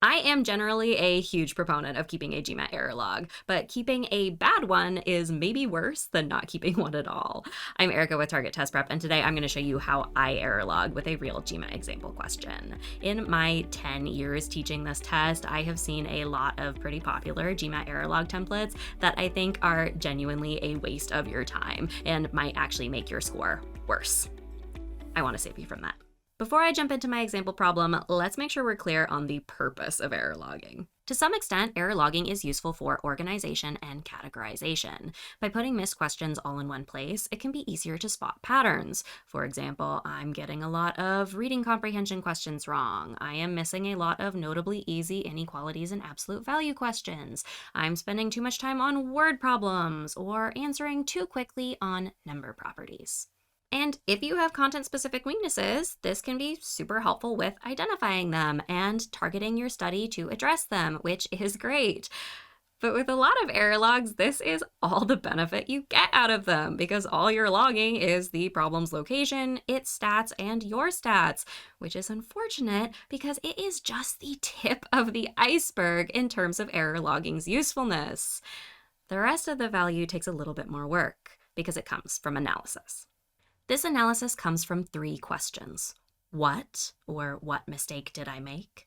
I am generally a huge proponent of keeping a GMAT error log, but keeping a bad one is maybe worse than not keeping one at all. I'm Erika with Target Test Prep, and today I'm going to show you how I error log with a real GMAT example question. In my 10 years teaching this test, I have seen a lot of pretty popular GMAT error log templates that I think are genuinely a waste of your time and might actually make your score worse. I want to save you from that. Before I jump into my example problem, let's make sure we're clear on the purpose of error logging. To some extent, error logging is useful for organization and categorization. By putting missed questions all in one place, it can be easier to spot patterns. For example, I'm getting a lot of reading comprehension questions wrong. I am missing a lot of notably easy inequalities and absolute value questions. I'm spending too much time on word problems or answering too quickly on number properties. And if you have content-specific weaknesses, this can be super helpful with identifying them and targeting your study to address them, which is great. But with a lot of error logs, this is all the benefit you get out of them because all you're logging is the problem's location, its stats, and your stats, which is unfortunate because it is just the tip of the iceberg in terms of error logging's usefulness. The rest of the value takes a little bit more work because it comes from analysis. This analysis comes from 3 questions. What, or what mistake did I make?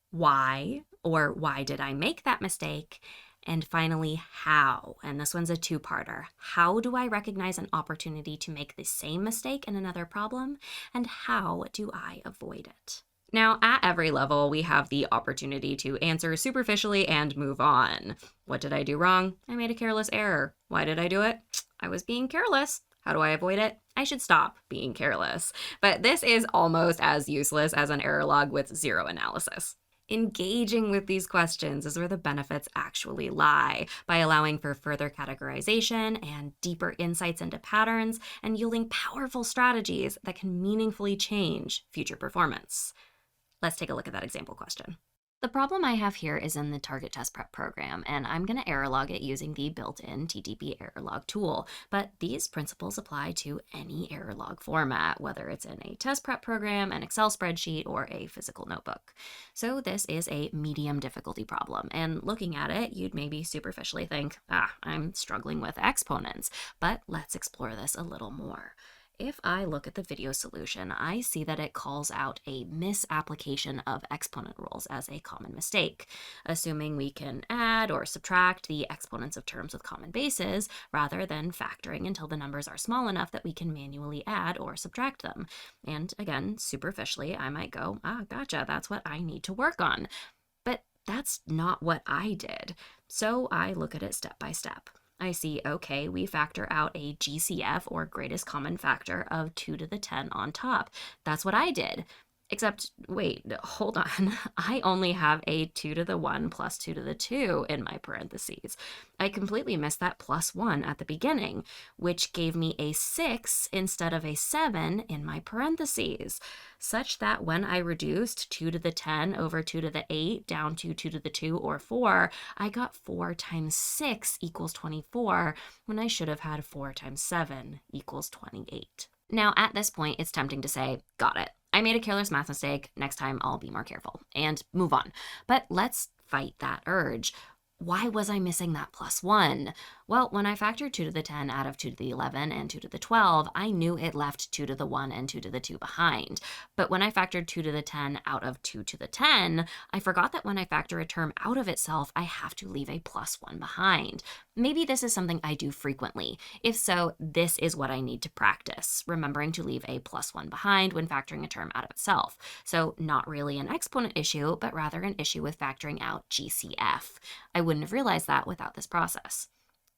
Why, or why did I make that mistake? And finally, how, and this one's a 2-parter. How do I recognize an opportunity to make the same mistake in another problem? And how do I avoid it? Now, at every level, we have the opportunity to answer superficially and move on. What did I do wrong? I made a careless error. Why did I do it? I was being careless. How do I avoid it? I should stop being careless. But this is almost as useless as an error log with 0 analysis. Engaging with these questions is where the benefits actually lie, by allowing for further categorization and deeper insights into patterns and yielding powerful strategies that can meaningfully change future performance. Let's take a look at that example question. The problem I have here is in the Target Test Prep program, and I'm going to error log it using the built-in TTP error log tool. But these principles apply to any error log format, whether it's in a test prep program, an Excel spreadsheet, or a physical notebook. So this is a medium difficulty problem, and looking at it, you'd maybe superficially think, I'm struggling with exponents. But let's explore this a little more. If I look at the video solution, I see that it calls out a misapplication of exponent rules as a common mistake, assuming we can add or subtract the exponents of terms with common bases rather than factoring until the numbers are small enough that we can manually add or subtract them. And again, superficially, I might go, gotcha, that's what I need to work on. But that's not what I did. So I look at it step by step. I see, okay, we factor out a GCF, or greatest common factor, of 2 to the 10 on top. That's what I did. Except, wait, hold on. I only have a 2 to the 1 plus 2 to the 2 in my parentheses. I completely missed that plus 1 at the beginning, which gave me a 6 instead of a 7 in my parentheses, such that when I reduced 2 to the 10 over 2 to the 8 down to 2 to the 2, or 4, I got 4 times 6 equals 24, when I should have had 4 times 7 equals 28. Now, at this point, it's tempting to say, got it. I made a careless math mistake. Next time, I'll be more careful and move on. But let's fight that urge. Why was I missing that plus 1? Well, when I factored 2 to the 10 out of 2 to the 11 and 2 to the 12, I knew it left 2 to the 1 and 2 to the 2 behind. But when I factored 2 to the 10 out of 2 to the 10, I forgot that when I factor a term out of itself, I have to leave a plus 1 behind. Maybe this is something I do frequently. If so, this is what I need to practice, remembering to leave a plus 1 behind when factoring a term out of itself. So not really an exponent issue, but rather an issue with factoring out GCF. I wouldn't have realized that without this process.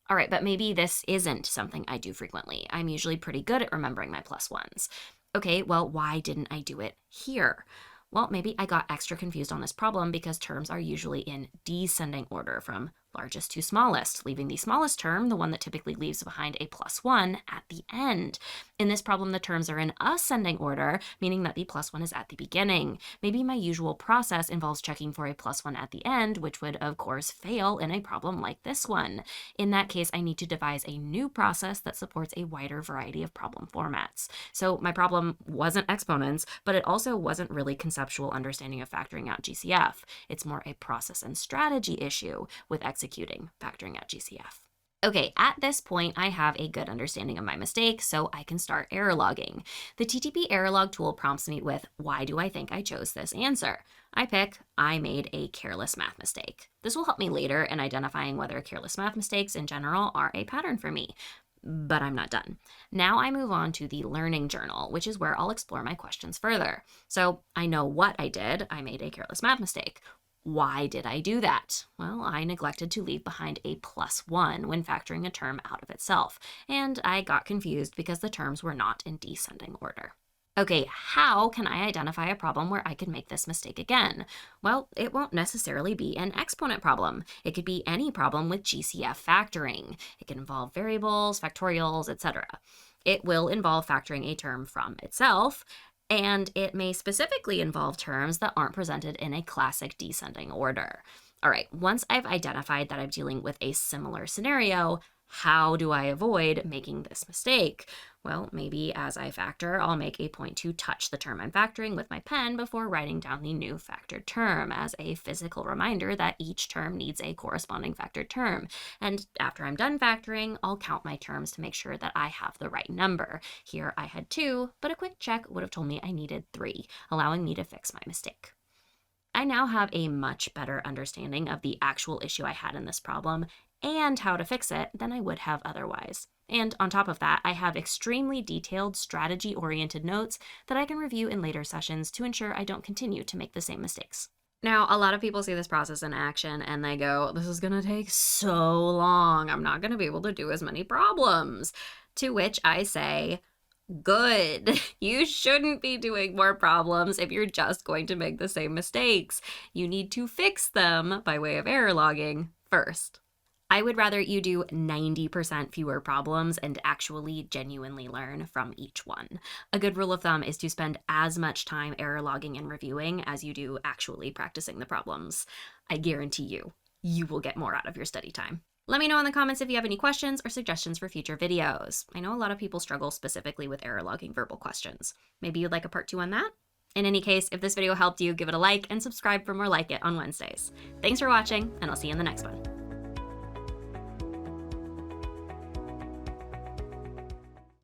All right, but maybe this isn't something I do frequently. I'm usually pretty good at remembering my plus 1s. Okay, well, why didn't I do it here? Well, maybe I got extra confused on this problem because terms are usually in descending order from largest to smallest, leaving the smallest term, the one that typically leaves behind a +1, at the end. In this problem, the terms are in ascending order, meaning that the +1 is at the beginning. Maybe my usual process involves checking for a +1 at the end, which would, of course, fail in a problem like this one. In that case, I need to devise a new process that supports a wider variety of problem formats. So my problem wasn't exponents, but it also wasn't really conceptual understanding of factoring out GCF. It's more a process and strategy issue with executing factoring out GCF. Okay, at this point, I have a good understanding of my mistake, so I can start error logging. The TTP error log tool prompts me with, why do I think I chose this answer? I pick, I made a careless math mistake. This will help me later in identifying whether careless math mistakes in general are a pattern for me. But I'm not done. Now I move on to the learning journal, which is where I'll explore my questions further. So I know what I did. I made a careless math mistake. Why did I do that? Well, I neglected to leave behind a +1 when factoring a term out of itself, and I got confused because the terms were not in descending order. Okay, how can I identify a problem where I can make this mistake again? Well, it won't necessarily be an exponent problem. It could be any problem with GCF factoring. It can involve variables, factorials, etc. It will involve factoring a term from itself, and it may specifically involve terms that aren't presented in a classic descending order. All right, once I've identified that I'm dealing with a similar scenario, how do I avoid making this mistake? Well, maybe as I factor, I'll make a point to touch the term I'm factoring with my pen before writing down the new factored term as a physical reminder that each term needs a corresponding factored term. And after I'm done factoring, I'll count my terms to make sure that I have the right number. Here I had 2, but a quick check would have told me I needed 3, allowing me to fix my mistake. I now have a much better understanding of the actual issue I had in this problem and how to fix it than I would have otherwise. And on top of that, I have extremely detailed strategy-oriented notes that I can review in later sessions to ensure I don't continue to make the same mistakes. Now, a lot of people see this process in action and they go, this is going to take so long. I'm not going to be able to do as many problems. To which I say, good. You shouldn't be doing more problems if you're just going to make the same mistakes. You need to fix them by way of error logging first. I would rather you do 90% fewer problems and actually genuinely learn from each one. A good rule of thumb is to spend as much time error logging and reviewing as you do actually practicing the problems. I guarantee you will get more out of your study time. Let me know in the comments if you have any questions or suggestions for future videos. I know a lot of people struggle specifically with error logging verbal questions. Maybe you'd like a part 2 on that? In any case, if this video helped you, give it a like and subscribe for more like it on Wednesdays. Thanks for watching, and I'll see you in the next one.